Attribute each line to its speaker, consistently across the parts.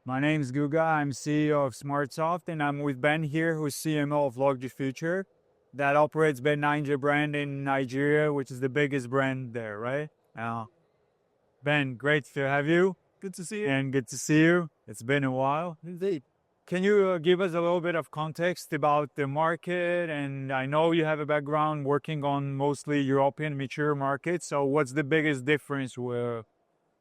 Speaker 1: My name is Guga. I'm CEO of SmartSoft, and I'm with Ben here, who's CMO of Logifuture, that operates Ben Ninja brand in Nigeria, which is the biggest brand there, right? Ben, great to have you.
Speaker 2: Good to see you.
Speaker 1: And good to see you. It's been a while.
Speaker 2: Indeed.
Speaker 1: Can you give us a little bit of context about the market? And I know you have a background working on mostly European mature markets. So what's the biggest difference where?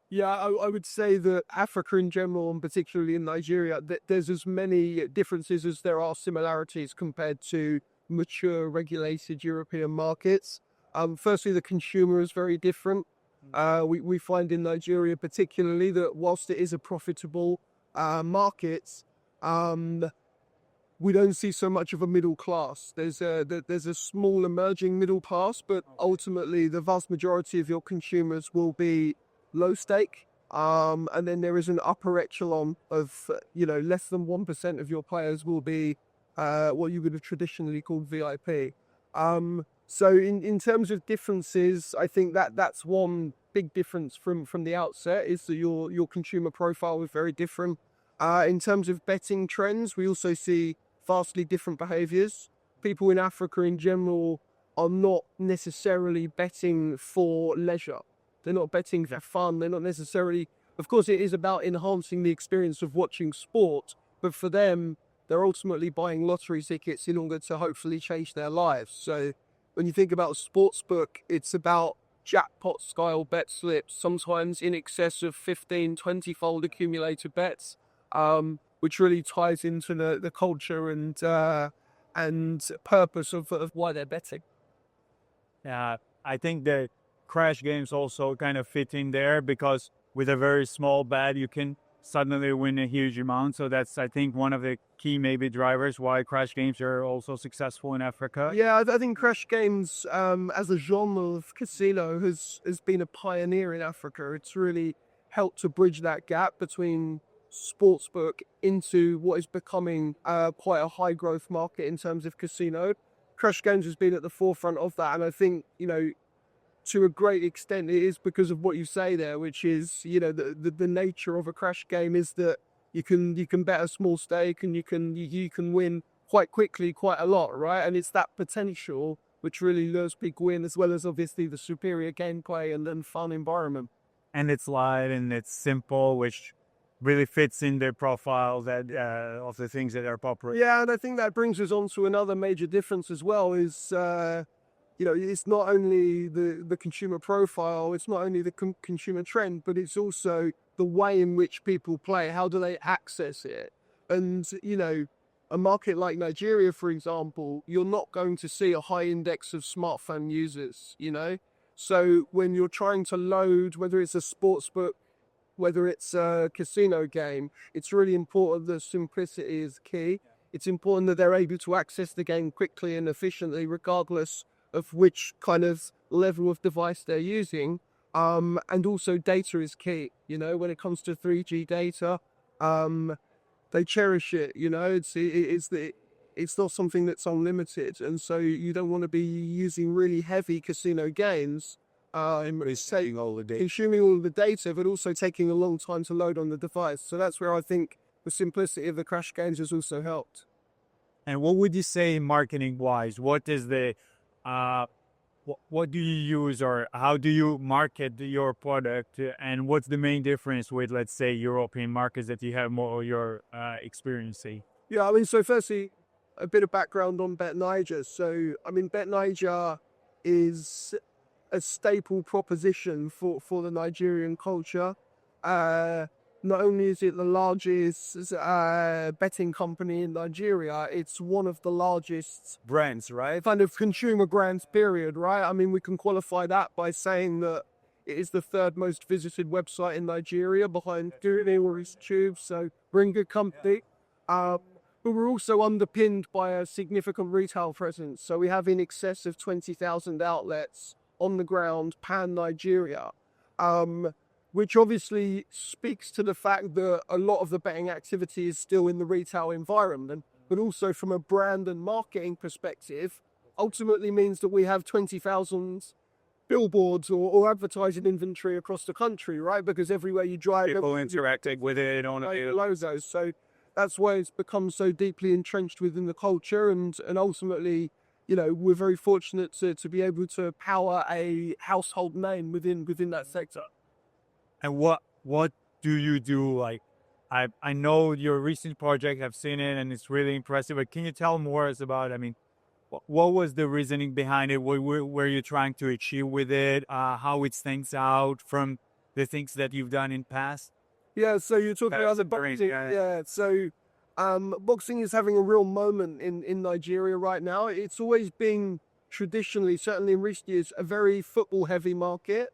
Speaker 2: Yeah, I would say that Africa in general, and particularly in Nigeria, there's as many differences as there are similarities compared to mature, regulated European markets. Firstly, the consumer is very different. We find in Nigeria particularly that whilst it is a profitable market, we don't see so much of a middle class. There's a small emerging middle class, but ultimately the vast majority of your consumers will be low stake. And then there is an upper echelon of, less than 1% of your players will be what you would have traditionally called VIP. So in terms of differences, I think that's one big difference from the outset, is that your consumer profile is very different. In terms of betting trends, we also see vastly different behaviors. People in Africa in general are not necessarily betting for leisure. They're not betting for fun. They're not necessarily, of course, it is about enhancing the experience of watching sport, but for them, they're ultimately buying lottery tickets in order to hopefully change their lives. So when you think about a sportsbook, it's about jackpot style bet slips, sometimes in excess of 15, 20-fold accumulated bets, which really ties into the culture and purpose of why they're betting.
Speaker 1: Yeah, I think the crash games also kind of fit in there because with a very small bet, you can suddenly win a huge amount. So that's, I think, one of the key maybe drivers why crash games are also successful in Africa.
Speaker 2: Yeah, I think crash games as a genre of casino has been a pioneer in Africa. It's really helped to bridge that gap between sportsbook into what is becoming quite a high growth market in terms of casino. Crash games has been at the forefront of that, and I think, to a great extent, it is because of what you say there, which is, the nature of a crash game is that you can bet a small stake and you can win quite quickly, quite a lot, right? And it's that potential which really lures people in, as well as obviously the superior gameplay and then fun environment.
Speaker 1: And it's light and it's simple, which really fits in their profile that of the things that are popular.
Speaker 2: Yeah, and I think that brings us on to another major difference as well, is it's not only the consumer profile, it's not only the consumer trend, but it's also the way in which people play. How do they access it? And, a market like Nigeria, for example, you're not going to see a high index of smartphone users, So when you're trying to load, whether it's a sports book, whether it's a casino game, it's really important that simplicity is key. It's important that they're able to access the game quickly and efficiently, regardless of which kind of level of device they're using. And also data is key, when it comes to 3G data, they cherish it, it's not something that's unlimited. And so you don't want to be using really heavy casino games, consuming all the data, but also taking a long time to load on the device. So that's where I think the simplicity of the crash games has also helped.
Speaker 1: And what would you say marketing wise? What is the what do you use, or how do you market your product, and what's the main difference with, let's say, European markets that you have more your experiencing?
Speaker 2: Yeah, so firstly, a bit of background on Bet Niger. So, Bet Niger is a staple proposition for the Nigerian culture. Not only is it the largest betting company in Nigeria, it's one of the largest
Speaker 1: Brands, right?
Speaker 2: kind of consumer brands, period, right? We can qualify that by saying that it is the third most visited website in Nigeria behind Google or YouTube, so we're in good company. But we're also underpinned by a significant retail presence. So we have in excess of 20,000 outlets on the ground, pan-Nigeria, which obviously speaks to the fact that a lot of the betting activity is still in the retail environment, but also from a brand and marketing perspective, ultimately means that we have 20,000 billboards or advertising inventory across the country, right? Because everywhere you drive,
Speaker 1: People interacting with it on a
Speaker 2: logos. So that's why it's become so deeply entrenched within the culture, and ultimately, we're very fortunate to be able to power a household name within that sector.
Speaker 1: And what do you do? Like, I know your recent project. I've seen it, and it's really impressive. But can you tell more about? I mean, what was the reasoning behind it? What were you trying to achieve with it? How it stands out from the things that you've done in past?
Speaker 2: Yeah, so you're talking about the
Speaker 1: Great,
Speaker 2: boxing.
Speaker 1: yeah.
Speaker 2: Yeah, so boxing is having a real moment in Nigeria right now. It's always been traditionally, certainly in recent years, a very football heavy market.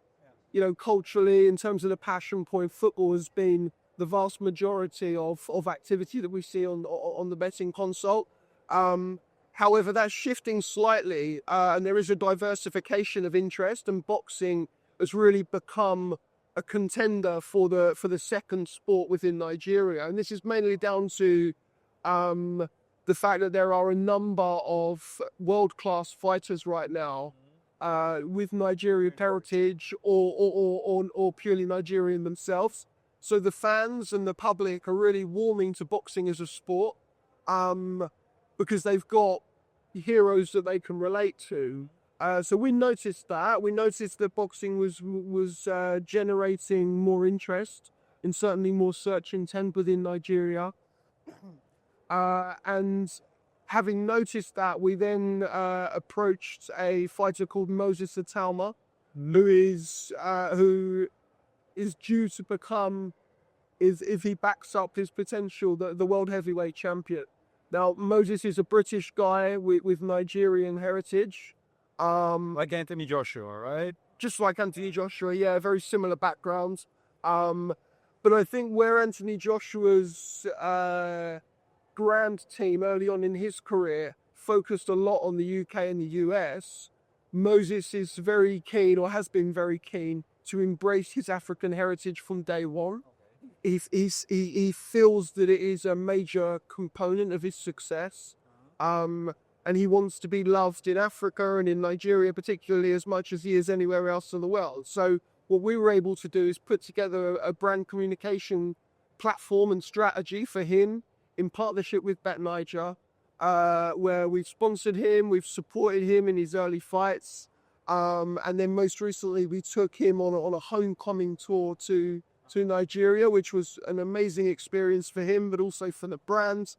Speaker 2: Culturally, in terms of the passion point, football has been the vast majority of activity that we see on the betting console. However, that's shifting slightly, and there is a diversification of interest, and boxing has really become a contender for the second sport within Nigeria, and this is mainly down to the fact that there are a number of world-class fighters right now with Nigerian heritage or purely Nigerian themselves. So the fans and the public are really warming to boxing as a sport because they've got heroes that they can relate to. So we noticed that. We noticed that boxing was generating more interest and certainly more search intent within Nigeria. And having noticed that, we then approached a fighter called Moses Atalma, who is due to become, if he backs up his potential, the world heavyweight champion. Now, Moses is a British guy with Nigerian heritage.
Speaker 1: Like Anthony Joshua, right?
Speaker 2: Just like Anthony Joshua, yeah, very similar backgrounds. But I think where Anthony Joshua's grand team early on in his career focused a lot on the UK and the US, Moses is very keen, or has been very keen, to embrace his African heritage from day one. He feels that it is a major component of his success. And he wants to be loved in Africa and in Nigeria particularly as much as he is anywhere else in the world. So what we were able to do is put together a brand communication platform and strategy for him in partnership with BetNiger, where we've sponsored him, we've supported him in his early fights, and then most recently we took him on a homecoming tour to Nigeria, which was an amazing experience for him, but also for the brand.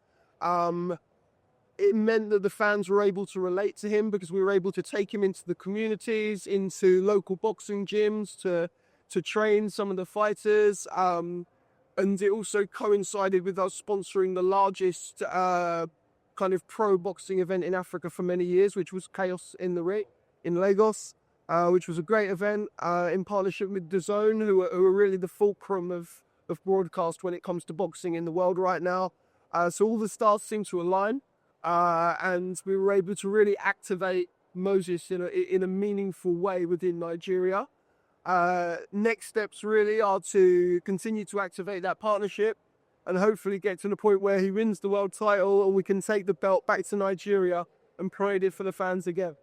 Speaker 2: It meant that the fans were able to relate to him because we were able to take him into the communities, into local boxing gyms to train some of the fighters. And it also coincided with us sponsoring the largest kind of pro boxing event in Africa for many years, which was Chaos in the Ring in Lagos, which was a great event in partnership with DAZN, who are really the fulcrum of broadcast when it comes to boxing in the world right now. So all the stars seem to align. And we were able to really activate Moses in a meaningful way within Nigeria. Next steps really are to continue to activate that partnership and hopefully get to the point where he wins the world title and we can take the belt back to Nigeria and parade it for the fans again.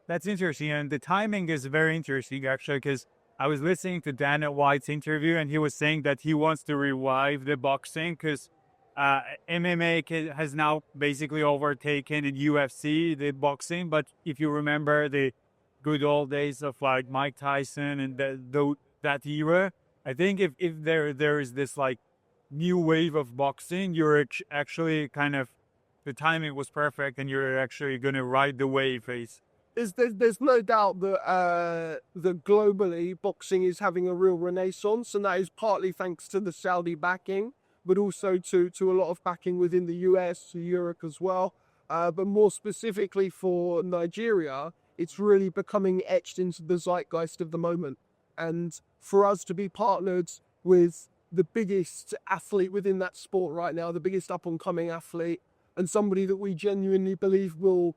Speaker 1: That's interesting, and the timing is very interesting actually, because I was listening to Dana White's interview and he was saying that he wants to revive the boxing because MMA has now basically overtaken in UFC the boxing. But if you remember the good old days of like Mike Tyson and that era, I think if there is this like new wave of boxing, you're actually kind of, the timing was perfect and you're actually going to ride the wave.
Speaker 2: There's no doubt that globally boxing is having a real renaissance, and that is partly thanks to the Saudi backing, but also to a lot of backing within the US, Europe as well. But more specifically for Nigeria, it's really becoming etched into the zeitgeist of the moment. And for us to be partnered with the biggest athlete within that sport right now, the biggest up-and-coming athlete, and somebody that we genuinely believe will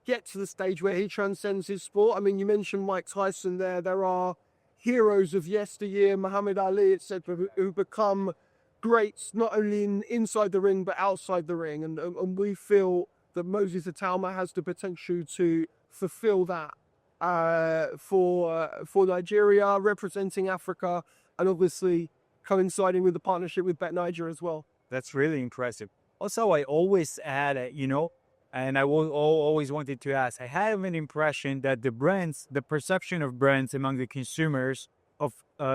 Speaker 2: get to the stage where he transcends his sport. I mean, you mentioned Mike Tyson there. There are heroes of yesteryear, Muhammad Ali, etc., who become greats not only inside the ring but outside the ring, and we feel that Moses Atalma has the potential to fulfill that for Nigeria, representing Africa, and obviously coinciding with the partnership with Bet Niger as well.
Speaker 1: That's really impressive. Also, I always had, and I will always wanted to ask, I have an impression that the brands, the perception of brands among the consumers of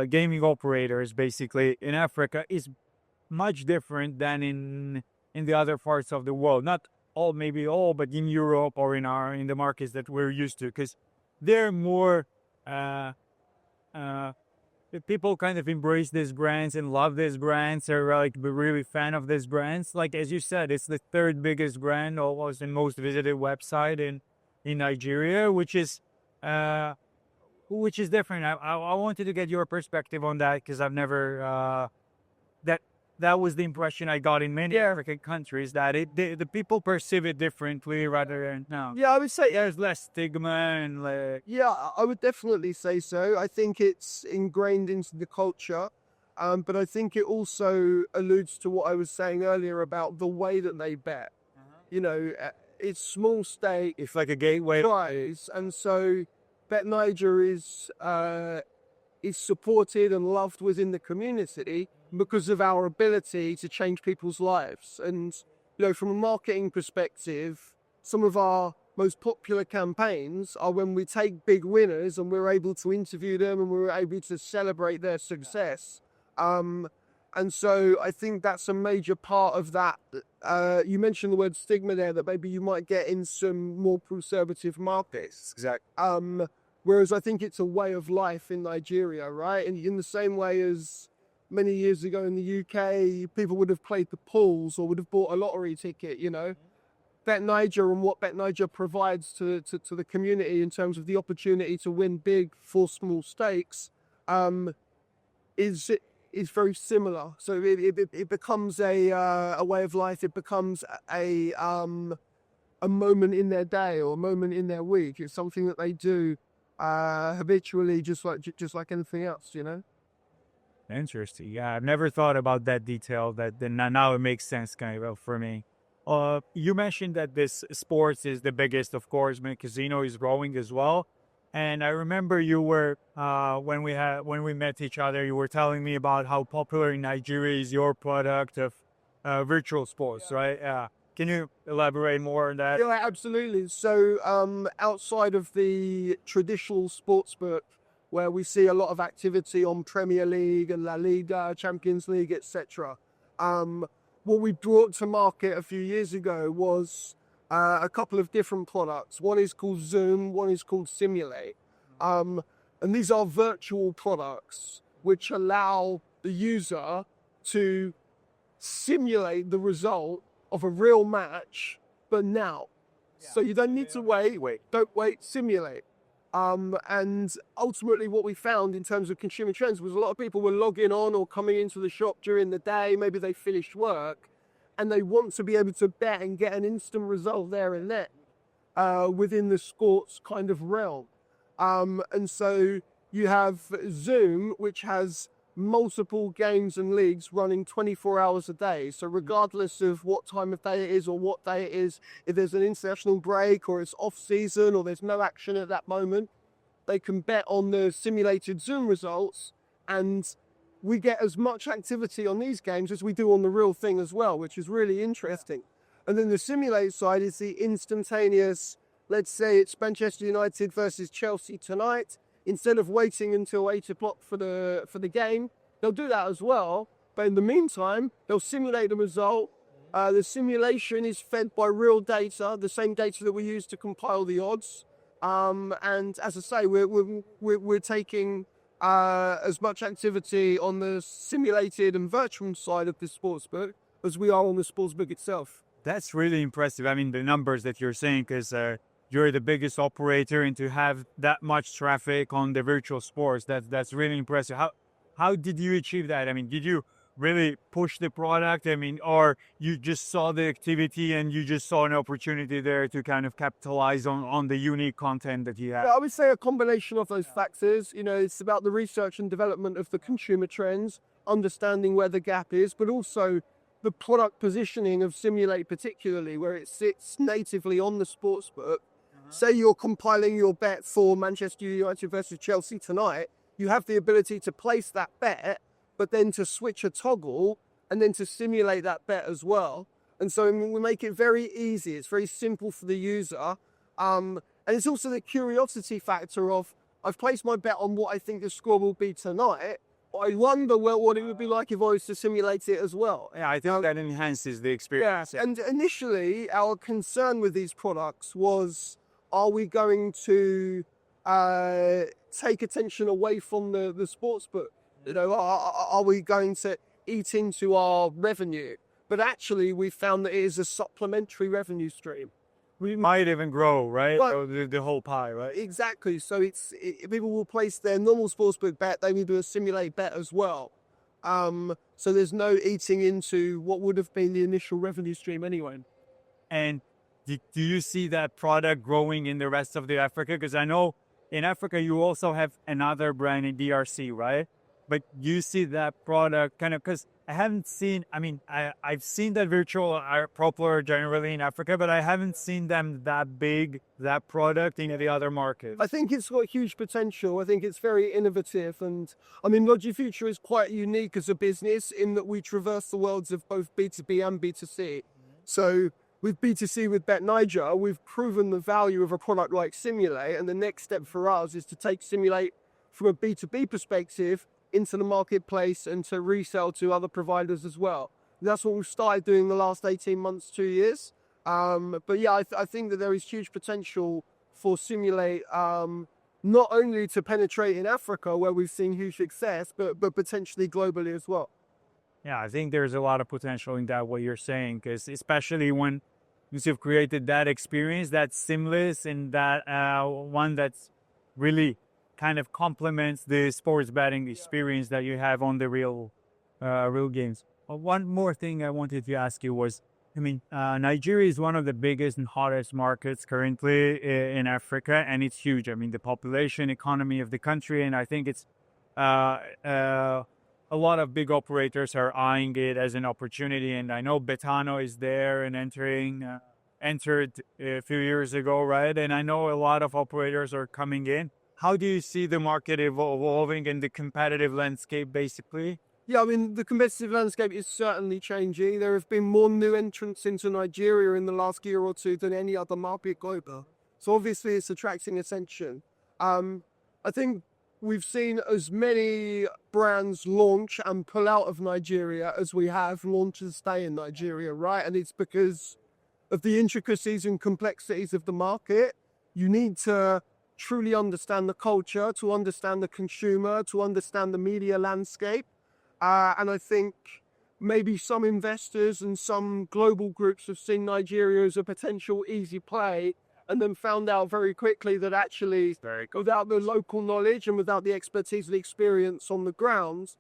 Speaker 1: gaming operators, basically in Africa, is much different than in the other parts of the world. Not all, maybe all, but in Europe or in the markets that we're used to, because they're more. Uh, People kind of embrace these brands and love these brands. They're like really fan of these brands. Like as you said, it's the third biggest brand, almost and most visited website in Nigeria, which is different. I wanted to get your perspective on that because I've never that that was the impression I got in many African countries that the people perceive it differently rather than no.
Speaker 2: Yeah, I would say
Speaker 1: There's less stigma and like
Speaker 2: yeah, I would definitely say so. I think it's ingrained into the culture, but I think it also alludes to what I was saying earlier about the way that they bet. You know, it's small stake
Speaker 1: it's like a gateway.
Speaker 2: prize, and so Bet Niger is supported and loved within the community because of our ability to change people's lives. And you know, from a marketing perspective, some of our most popular campaigns are when we take big winners and we're able to interview them and we're able to celebrate their success. And so I think that's a major part of that. You mentioned the word stigma there, that maybe you might get in some more conservative markets.
Speaker 1: Exactly.
Speaker 2: Whereas I think it's a way of life in Nigeria, right? And in the same way as many years ago in the UK, people would have played the pools or would have bought a lottery ticket, you know. Bet Niger and what Bet Niger provides to the community in terms of the opportunity to win big for small stakes is very similar. So it becomes a way of life. It becomes a moment in their day or a moment in their week. It's something that they do habitually, just like anything else, you know.
Speaker 1: Interesting. Yeah, I've never thought about that detail. That then now it makes sense kind of for me. You mentioned that this sports is the biggest, of course, but casino is growing as well. And I remember you were when we met each other, you were telling me about how popular in Nigeria is your product of virtual sports, right? Yeah. Can you elaborate more on that?
Speaker 2: Yeah, absolutely. So outside of the traditional sports book, where we see a lot of activity on Premier League and La Liga, Champions League, etc. What we brought to market a few years ago was a couple of different products. One is called Zoom, one is called Simulate. And these are virtual products which allow the user to simulate the result of a real match, but now. So you don't need to wait. Don't wait, simulate. And ultimately what we found in terms of consumer trends was a lot of people were logging on or coming into the shop during the day, maybe they finished work, and they want to be able to bet and get an instant result there and then within the sports kind of realm. And so you have Zoom, which has multiple games and leagues running 24 hours a day. So regardless of what time of day it is or what day it is, if there's an international break or it's off season or there's no action at that moment, they can bet on the simulated Zoom results, and we get as much activity on these games as we do on the real thing as well, which is really interesting. And then the simulate side is the instantaneous, let's say it's Manchester United versus Chelsea tonight. Instead of waiting until 8 o'clock for the game, they'll do that as well. But in the meantime, they'll simulate the result. The simulation is fed by real data, the same data that we use to compile the odds. And as I say, we're taking as much activity on the simulated and virtual side of the sportsbook as we are on the sportsbook itself.
Speaker 1: That's really impressive. I mean, the numbers that you're saying, because you're the biggest operator, and to have that much traffic on the virtual sports, that's really impressive. How did you achieve that? I mean, did you really push the product? I mean, or you just saw the activity and you just saw an opportunity there to kind of capitalize on the unique content that you have?
Speaker 2: Yeah, I would say a combination of those factors. You know, it's about the research and development of the consumer trends, understanding where the gap is, but also the product positioning of Simulate particularly, where it sits natively on the sportsbook. say you're compiling your bet for Manchester United versus Chelsea tonight, you have the ability to place that bet, but then to switch a toggle and then to simulate that bet as well. And so we make it very easy. It's very simple for the user. And it's also the curiosity factor of, I've placed my bet on what I think the score will be tonight. I wonder what it would be like if I was to simulate it as well.
Speaker 1: Yeah, I think that enhances the experience.
Speaker 2: Yeah, and initially our concern with these products was, are we going to take attention away from the sportsbook? You know, are we going to eat into our revenue? But actually, we found that it is a supplementary revenue stream.
Speaker 1: We might even grow, right?
Speaker 2: Right.
Speaker 1: So the whole pie, right?
Speaker 2: Exactly. So people will place their normal sportsbook bet, they will do a simulate bet as well. So there's no eating into what would have been the initial revenue stream anyway.
Speaker 1: And do you see that product growing in the rest of the Africa? Because I know in Africa you also have another brand in DRC, right? But you see that product kind of, because I haven't seen, I mean, I've seen that virtual are popular generally in Africa, but I haven't seen them that big, that product in the other markets.
Speaker 2: I think it's got huge potential. I think it's very innovative. And I mean, Logifuture is quite unique as a business in that we traverse the worlds of both B2B and B2C. So with B2C, with Bet Niger, we've proven the value of a product like Simulate. And the next step for us is to take Simulate from a B2B perspective into the marketplace and to resell to other providers as well. That's what we've started doing the last 18 months, 2 years. But yeah, I think that there is huge potential for Simulate, not only to penetrate in Africa where we've seen huge success, but potentially globally as well.
Speaker 1: Yeah, I think there's a lot of potential in that, what you're saying, because especially when you've created that experience that's seamless and that one that's really kind of complements the sports betting experience that you have on the real games. One more thing I wanted to ask you was, I mean, Nigeria is one of the biggest and hottest markets currently in Africa, and it's huge. I mean, the population, economy of the country, and I think it's a lot of big operators are eyeing it as an opportunity. And I know Betano is there and entered a few years ago, right? And I know a lot of operators are coming in. How do you see the market evolving and the competitive landscape, basically?
Speaker 2: Yeah, I mean, the competitive landscape is certainly changing. There have been more new entrants into Nigeria in the last year or two than any other market global. So obviously it's attracting attention. I think we've seen as many brands launch and pull out of Nigeria as we have launch and stay in Nigeria, right? And it's because of the intricacies and complexities of the market. You need to truly understand the culture, to understand the consumer, to understand the media landscape. And I think maybe some investors and some global groups have seen Nigeria as a potential easy play and then found out very quickly that actually without the local knowledge and without the expertise and experience on the ground,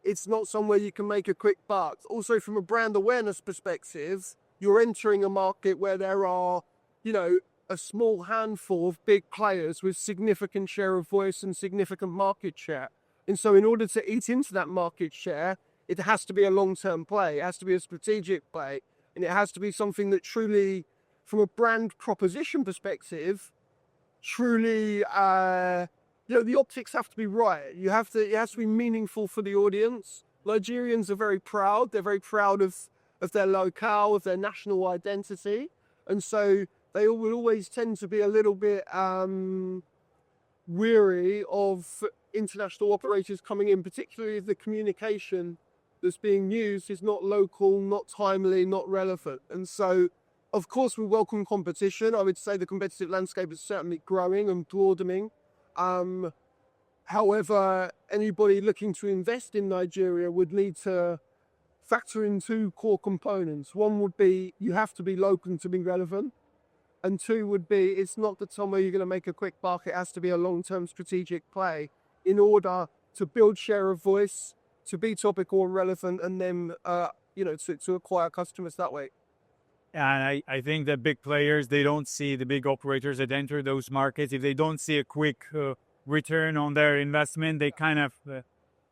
Speaker 2: it's not somewhere you can make a quick buck. Also, from a brand awareness perspective, you're entering a market where there are, you know, a small handful of big players with significant share of voice and significant market share. And so in order to eat into that market share, it has to be a long-term play. It has to be a strategic play. And it has to be something that truly, from a brand proposition perspective, truly, the optics have to be right. It has to be meaningful for the audience. Nigerians are very proud. They're very proud of their locale, of their national identity. And so they will always tend to be a little bit weary of international operators coming in, particularly if the communication that's being used is not local, not timely, not relevant. And so, of course, we welcome competition. I would say the competitive landscape is certainly growing and broadening. However, anybody looking to invest in Nigeria would need to factor in two core components. One would be you have to be local to be relevant. And two would be, it's not the time where you're going to make a quick buck. It has to be a long-term strategic play in order to build share of voice, to be topical and relevant, and then, to acquire customers that way.
Speaker 1: And I think that big players, they don't see the big operators that enter those markets. If they don't see a quick return on their investment, they kind of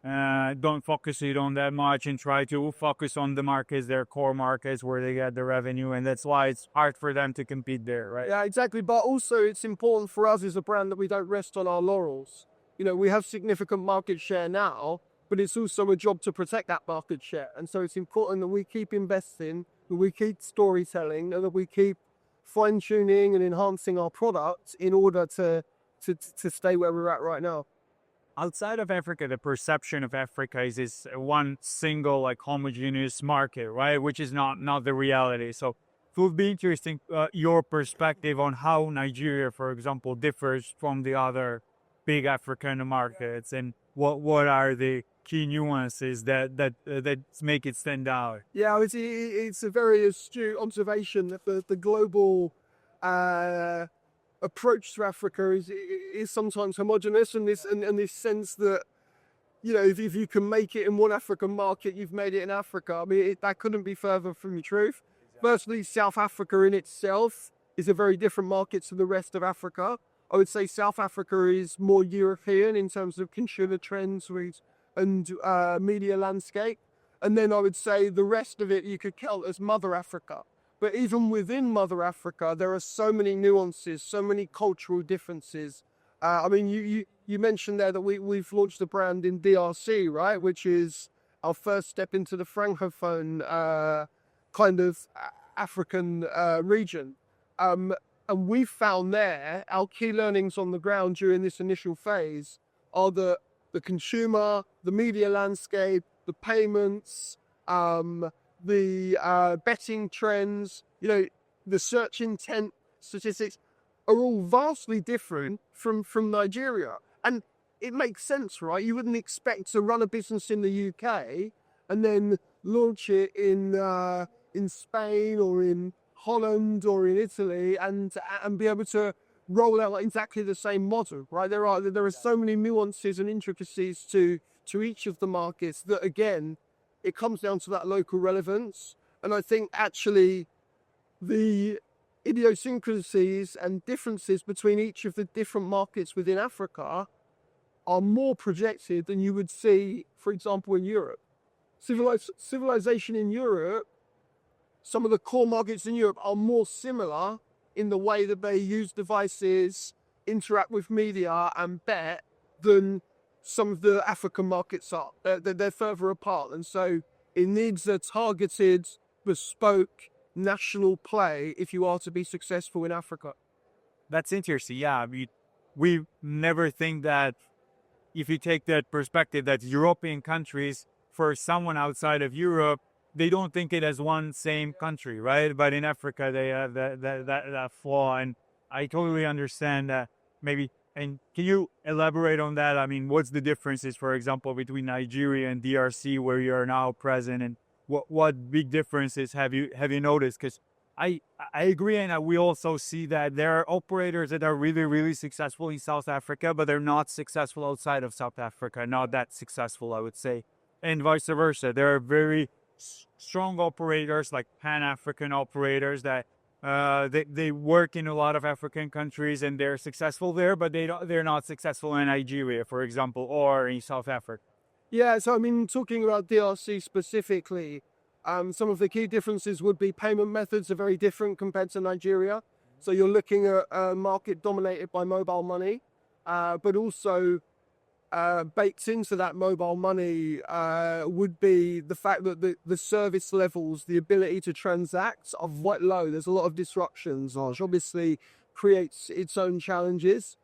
Speaker 1: don't focus it on that much and try to focus on the markets, their core markets where they get the revenue, and that's why it's hard for them to compete there, right?
Speaker 2: Yeah, exactly. But also, it's important for us as a brand that we don't rest on our laurels. You know, we have significant market share now, but it's also a job to protect that market share. And so it's important that we keep investing, that we keep storytelling, and that we keep fine-tuning and enhancing our product in order to stay where we're at right now.
Speaker 1: Outside of Africa, the perception of Africa is this one single, like, homogeneous market, right? Which is not the reality. So it would be interesting your perspective on how Nigeria, for example, differs from the other big African markets, and what are the key nuances that make it stand out.
Speaker 2: Yeah, it's a very astute observation that the global approach to Africa is sometimes homogenous, and this sense that, you know, if you can make it in one African market, you've made it in Africa. I mean, that couldn't be further from the truth. Firstly, South Africa in itself is a very different market to the rest of Africa. I would say South Africa is more European in terms of consumer trends and media landscape. And then I would say the rest of it you could count as Mother Africa. But even within Mother Africa, there are so many nuances, so many cultural differences. I mean, you mentioned there that we've launched a brand in DRC, right? Which is our first step into the Francophone kind of African region. And we found there, our key learnings on the ground during this initial phase are the consumer, the media landscape, the payments, the betting trends, you know, the search intent statistics are all vastly different from Nigeria. And it makes sense, right? You wouldn't expect to run a business in the UK and then launch it in Spain or in Holland or in Italy and be able to roll out exactly the same model, right? There are so many nuances and intricacies to each of the markets that, again, it comes down to that local relevance. And I think actually the idiosyncrasies and differences between each of the different markets within Africa are more projected than you would see, for example, in Europe. Civilization in Europe, some of the core markets in Europe are more similar in the way that they use devices, interact with media and bet than some of the African markets are. They're further apart. And so it needs a targeted, bespoke, national play if you are to be successful in Africa.
Speaker 1: That's interesting. Yeah, I mean, we never think that if you take that perspective that European countries, for someone outside of Europe, they don't think it as one same country, right? But in Africa, they have that flaw, and I totally understand that. Maybe, and can you elaborate on that? I mean, what's the differences, for example, between Nigeria and DRC, where you are now present, and what big differences have you noticed? Because I agree, and we also see that there are operators that are really successful in South Africa, but they're not successful outside of South Africa. Not that successful, I would say, and vice versa. There are very strong operators, like Pan-African operators, that they work in a lot of African countries and they're successful there, but they're not successful in Nigeria, for example, or in South Africa.
Speaker 2: Yeah, so I mean, talking about DRC specifically, some of the key differences would be payment methods are very different compared to Nigeria. So you're looking at a market dominated by mobile money, but also baked into that mobile money would be the fact that the service levels, the ability to transact are quite low. There's a lot of disruptions, which obviously creates its own challenges.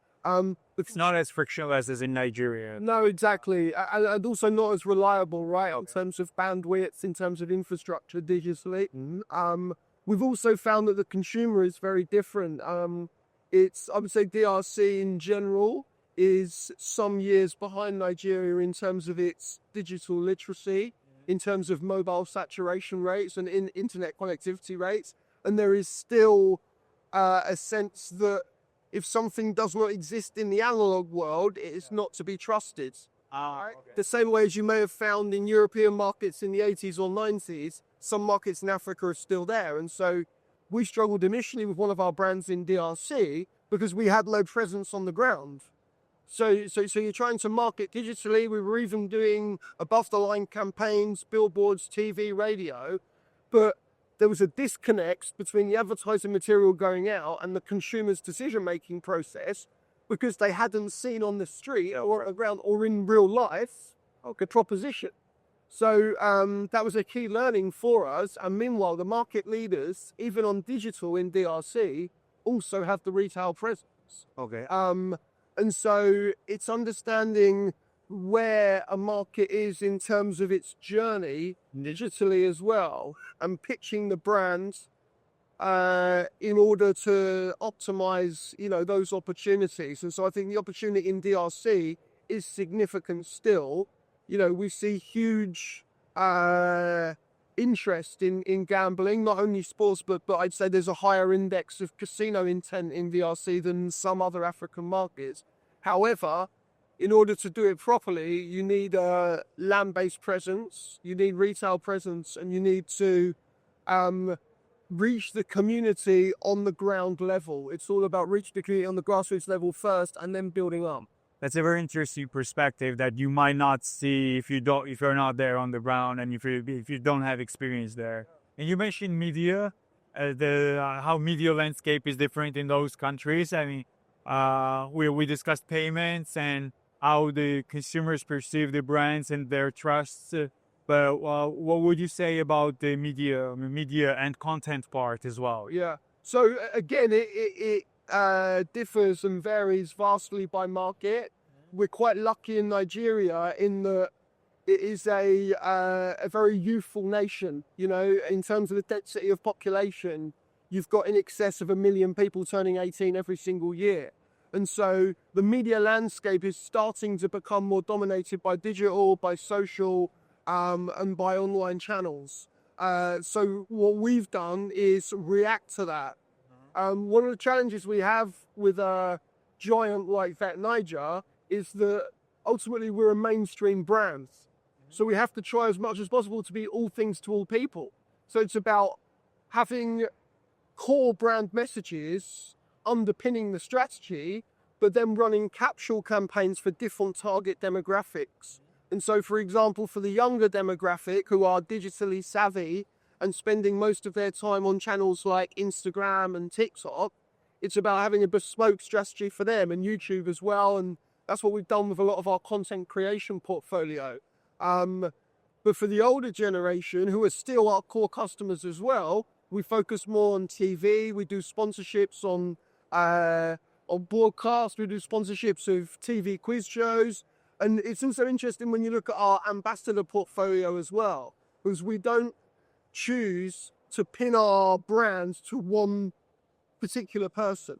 Speaker 1: It's not as frictionless as in Nigeria.
Speaker 2: No, exactly. And also not as reliable, right, in terms of bandwidth, in terms of infrastructure digitally. We've also found that the consumer is very different. I would say DRC in general is some years behind Nigeria in terms of its digital literacy, in terms of mobile saturation rates and internet connectivity rates. And there is still a sense that if something does not exist in the analog world, it is not to be trusted. Right? Okay. The same way as you may have found in European markets in the 80s or 90s, some markets in Africa are still there. And so we struggled initially with one of our brands in DRC because we had no presence on the ground. So you're trying to market digitally. We were even doing above the line campaigns, billboards, TV, radio, but there was a disconnect between the advertising material going out and the consumer's decision-making process because they hadn't seen on the street or around or in real life a proposition. So that was a key learning for us. And meanwhile, the market leaders, even on digital in DRC, also have the retail presence.
Speaker 1: Okay.
Speaker 2: And so it's understanding where a market is in terms of its journey digitally as well, and pitching the brands in order to optimize, those opportunities. And so I think the opportunity in DRC is significant still. We see huge interest in gambling, not only sports, but I'd say there's a higher index of casino intent in DRC than some other African markets. However, in order to do it properly, you need a land-based presence, you need retail presence, and you need to reach the community on the ground level. It's all about reaching the community on the grassroots level first and then building up.
Speaker 1: That's a very interesting perspective that you might not see if you're not there on the ground and if you don't have experience there. And you mentioned media, how media landscape is different in those countries. I mean, we discussed payments and how the consumers perceive the brands and their trusts. But what would you say about the media and content part as well?
Speaker 2: Yeah. So again, it differs and varies vastly by market. We're quite lucky in Nigeria in that it is a very youthful nation. In terms of the density of population, you've got in excess of 1 million people turning 18 every single year. And so the media landscape is starting to become more dominated by digital, by social, and by online channels. So what we've done is react to that. One of the challenges we have with a giant like that Niger is that ultimately we're a mainstream brand. So we have to try as much as possible to be all things to all people. So it's about having core brand messages underpinning the strategy, but then running capsule campaigns for different target demographics. And so, for example, for the younger demographic who are digitally savvy and spending most of their time on channels like Instagram and TikTok, it's about having a bespoke strategy for them, and YouTube as well. And that's what we've done with a lot of our content creation portfolio. But for the older generation, who are still our core customers as well, we focus more on TV. We do sponsorships on broadcast. We do sponsorships of TV quiz shows. And it's also interesting when you look at our ambassador portfolio as well, because we don't choose to pin our brands to one particular person.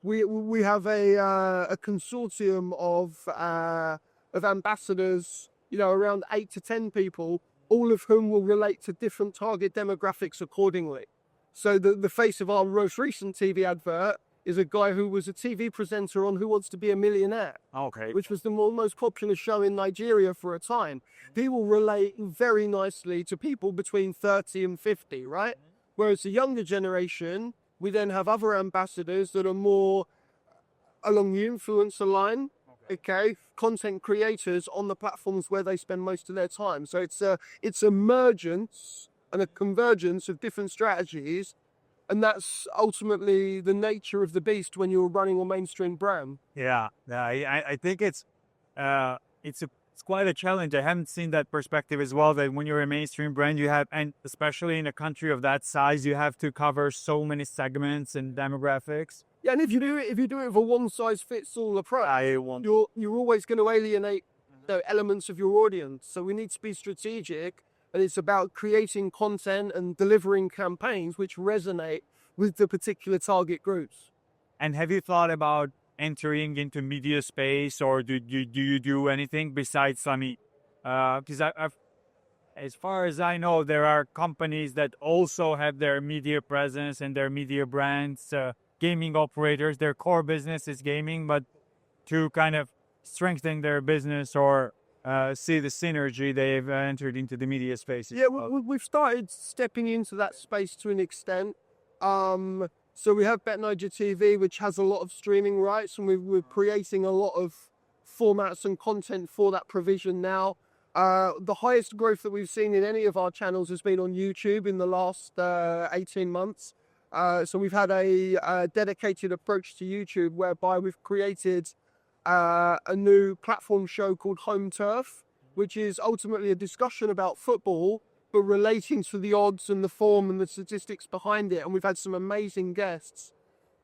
Speaker 2: We have a consortium of ambassadors, around 8 to 10 people, all of whom will relate to different target demographics accordingly. So the face of our most recent TV advert is a guy who was a TV presenter on Who Wants to Be a Millionaire,
Speaker 1: Okay.
Speaker 2: which was the most popular show in Nigeria for a time. He will relate very nicely to people between 30 and 50, right? Whereas the younger generation, we then have other ambassadors that are more along the influencer line, okay? Content creators on the platforms where they spend most of their time. So it's a mergence and a convergence of different strategies. And that's ultimately the nature of the beast when you're running a mainstream brand.
Speaker 1: Yeah, I think it's quite a challenge. I haven't seen that perspective as well, that when you're a mainstream brand, you have, and especially in a country of that size, you have to cover so many segments and demographics.
Speaker 2: Yeah, and if you do it with a one-size-fits-all approach, you're always going to alienate elements of your audience. So we need to be strategic, and it's about creating content and delivering campaigns which resonate with the particular target groups.
Speaker 1: And have you thought about entering into media space, or do you do anything besides, because as far as I know, there are companies that also have their media presence and their media brands, gaming operators, their core business is gaming, but to kind of strengthen their business or see the synergy, they've entered into the media space.
Speaker 2: Yeah, we've started stepping into that space to an extent. So we have Bet Niger TV, which has a lot of streaming rights, and we're creating a lot of formats and content for that provision now. The highest growth that we've seen in any of our channels has been on YouTube in the last 18 months. So we've had a dedicated approach to YouTube whereby we've created a new platform show called Home Turf, which is ultimately a discussion about football, but relating to the odds and the form and the statistics behind it. And we've had some amazing guests.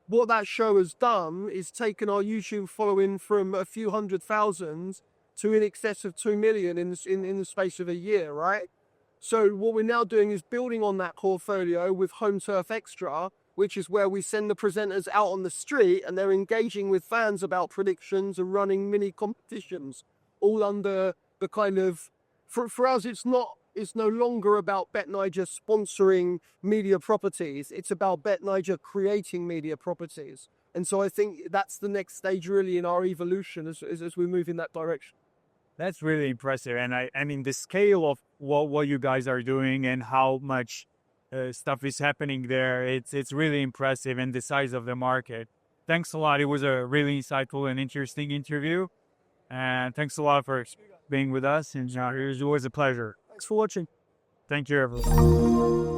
Speaker 2: What that show has done is taken our YouTube following from a few 100,000 to in excess of 2 million in the space of a year, right? So what we're now doing is building on that portfolio with Home Turf Extra, which is where we send the presenters out on the street and they're engaging with fans about predictions and running mini competitions, all under the kind of, for us, it's no longer about BetNiger sponsoring media properties. It's about BetNiger creating media properties. And so I think that's the next stage really in our evolution as we move in that direction.
Speaker 1: That's really impressive. And I mean, the scale of what you guys are doing and how much stuff is happening there, it's really impressive, and the size of the market. Thanks a lot. It was a really insightful and interesting interview. And thanks a lot for being with us. And it was a pleasure.
Speaker 2: Thanks for watching.
Speaker 1: Thank you, everyone.